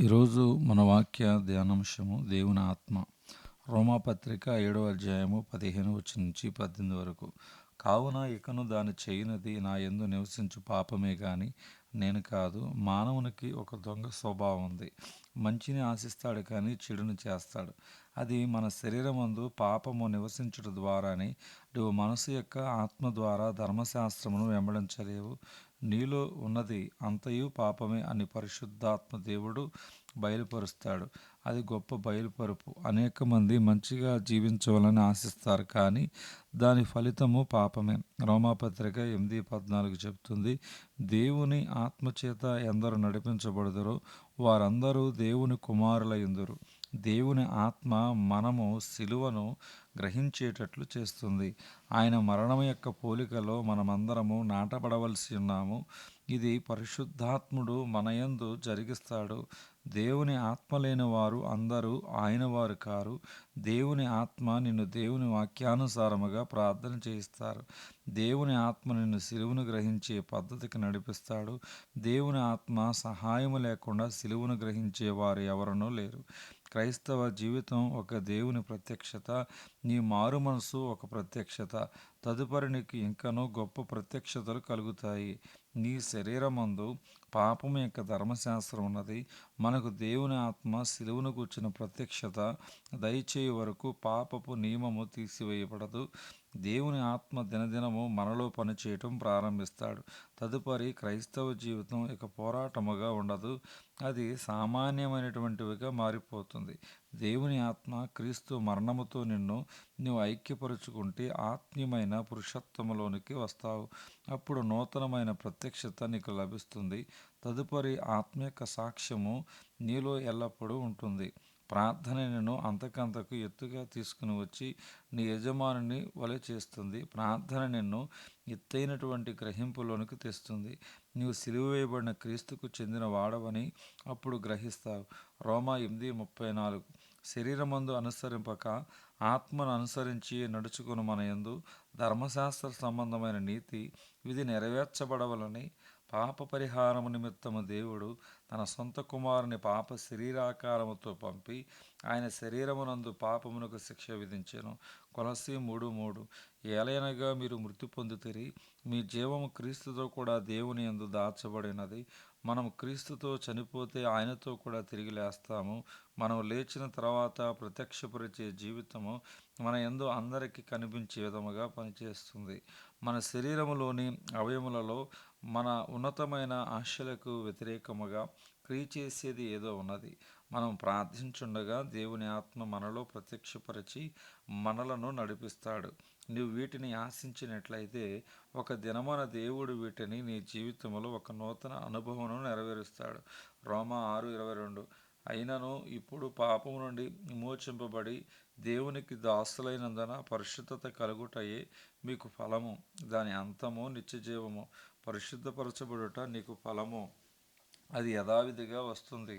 ఈరోజు మన వాక్య ధ్యానాంశము దేవుని ఆత్మ. రోమాపత్రిక 7వ అధ్యాయము 15 నుంచి 18 వరకు. కావున ఇకను దాని చేయనది నా యందు నివసించు పాపమే గాని నేను కాదు. మానవునికి ఒక దొంగ స్వభావం ఉంది. మంచిని ఆశిస్తాడు కానీ చెడును చేస్తాడు. అది మన శరీరమందు పాపము నివసించుట ద్వారానే నువ్వు మనసు యొక్క ఆత్మ ద్వారా ధర్మశాస్త్రమును వెంబడించలేవు. నీలో ఉన్నది అంతయు పాపమే అని పరిశుద్ధాత్మ దేవుడు బయలుపరుస్తాడు. అది గొప్ప బయలుపరుపు. అనేక మంది మంచిగా జీవించవాలని ఆశిస్తారు కానీ దాని ఫలితము పాపమే. రోమాపత్రిక 8:14 చెప్తుంది, దేవుని ఆత్మచేత ఎందరు నడిపించబడుదురో వారందరూ దేవుని కుమారులయుందురు. దేవుని ఆత్మ మనము సిలువను గ్రహించేటట్లు చేస్తుంది. ఆయన మరణం యొక్క పోలికలో మనమందరము నాటబడవలసి ఉన్నాము. ఇది పరిశుద్ధాత్ముడు మనయందు జరిగిస్తాడు. దేవుని ఆత్మ లేని వారు అందరూ ఆయన వారు కారు. దేవుని ఆత్మ నిన్ను దేవుని వాక్యానుసారముగా ప్రార్థన చేయిస్తారు. దేవుని ఆత్మ నిన్ను సిలువను గ్రహించే పద్ధతికి నడిపిస్తాడు. దేవుని ఆత్మ సహాయము లేకుండా సిలువను గ్రహించే వారు ఎవరనూ లేరు. క్రైస్తవ జీవితం ఒక దేవుని ప్రత్యక్షత. నీ మారు మనసు ఒక ప్రత్యక్షత. తదుపరి నీకు ఇంకనూ గొప్ప ప్రత్యక్షతలు కలుగుతాయి. నీ శరీరమందు పాపము యొక్క ధర్మశాస్త్రం ఉన్నది. మనకు దేవుని ఆత్మ సిలువను కూర్చిన ప్రత్యక్షత దయచేయ వరకు పాపపు నియమము తీసివేయబడదు. దేవుని ఆత్మ దినదినము మనలో పనిచేయటం ప్రారంభిస్తాడు. తదుపరి క్రైస్తవ జీవితం ఇక పోరాటముగా ఉండదు. అది సామాన్యమైనటువంటివిగా మారిపోతుంది. దేవుని ఆత్మ క్రీస్తు మరణముతో నువ్వు ఐక్యపరుచుకుంటే ఆత్మీయమైన పురుషత్వములోనికి వస్తావు. అప్పుడు నూతనమైన ప్రత్యక్షత నీకు లభిస్తుంది. తదుపరి ఆత్మ యొక్క సాక్ష్యము నీలో ఎల్లప్పుడూ ఉంటుంది. ప్రార్థన నిన్ను అంతకంతకు ఎత్తుగా తీసుకుని వచ్చి నీ యజమానుని వలె చేస్తుంది. ప్రార్థన నిన్ను ఎత్తైనటువంటి గ్రహింపులోనికి తెస్తుంది. నీవు సిలువ వేయబడిన క్రీస్తుకు చెందిన వాడవని అప్పుడు గ్రహిస్తావు. రోమా 8:34. శరీరమందు అనుసరింపక ఆత్మను అనుసరించి నడుచుకుని మన యందు ధర్మశాస్త్ర సంబంధమైన నీతి విధి నెరవేర్చబడవలని పాప పరిహారము నిమిత్తము దేవుడు తన సొంత కుమారుని పాప శరీరాకారముతో పంపి ఆయన శరీరమునందు పాపమునకు శిక్ష విధించెను. కొలస్సీ 3:3. ఏలయనగా మీరు మృతి పొందితిరి, మీ జీవము క్రీస్తుతో కూడా దేవుని యందు దాచబడినది. మనం క్రీస్తుతో చనిపోతే ఆయనతో కూడా తిరిగి లేస్తాము. మనం లేచిన తర్వాత ప్రత్యక్షపరిచే జీవితము మన యందు అందరికీ కనిపించే విధముగా పనిచేస్తుంది. మన శరీరములోని అవయములలో మన ఉన్నతమైన ఆశలకు వ్యతిరేకముగా క్రియ చేసేది ఏదో ఉన్నది. మనం ప్రార్థించుండగా దేవుని ఆత్మ మనలో ప్రత్యక్షపరిచి మనలను నడిపిస్తాడు. నువ్వు వీటిని ఆశించినట్లయితే ఒక దినమున దేవుడు వీటిని నీ జీవితంలో ఒక నూతన అనుభవం నెరవేరుస్తాడు. రోమా 6:22. అయినను ఇప్పుడు పాపము నుండి విమోచింపబడి దేవునికి దాసులైనందున పరిశుద్ధత కలుగుటయే మీకు ఫలము, దాని అంతము నిత్యజీవము. పరిశుద్ధపరచబడుట నీకు ఫలము. అది యథావిధిగా వస్తుంది.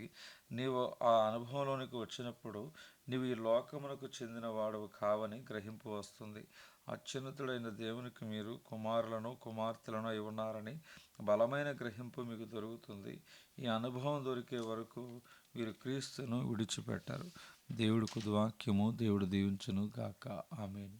నీవు ఆ అనుభవంలోనికి వచ్చినప్పుడు నీవు ఈ లోకమునకు చెందిన వాడవు కావని గ్రహింపు వస్తుంది. అత్యున్నతుడైన దేవునికి మీరు కుమారులను కుమార్తెలను అయి ఉన్నారని బలమైన గ్రహింపు మీకు దొరుకుతుంది. ఈ అనుభవం దొరికే వరకు మీరు క్రీస్తును విడిచిపెట్టరు. దేవుడి వాక్యము దేవుడు దీవించును గాక. ఆమేన్.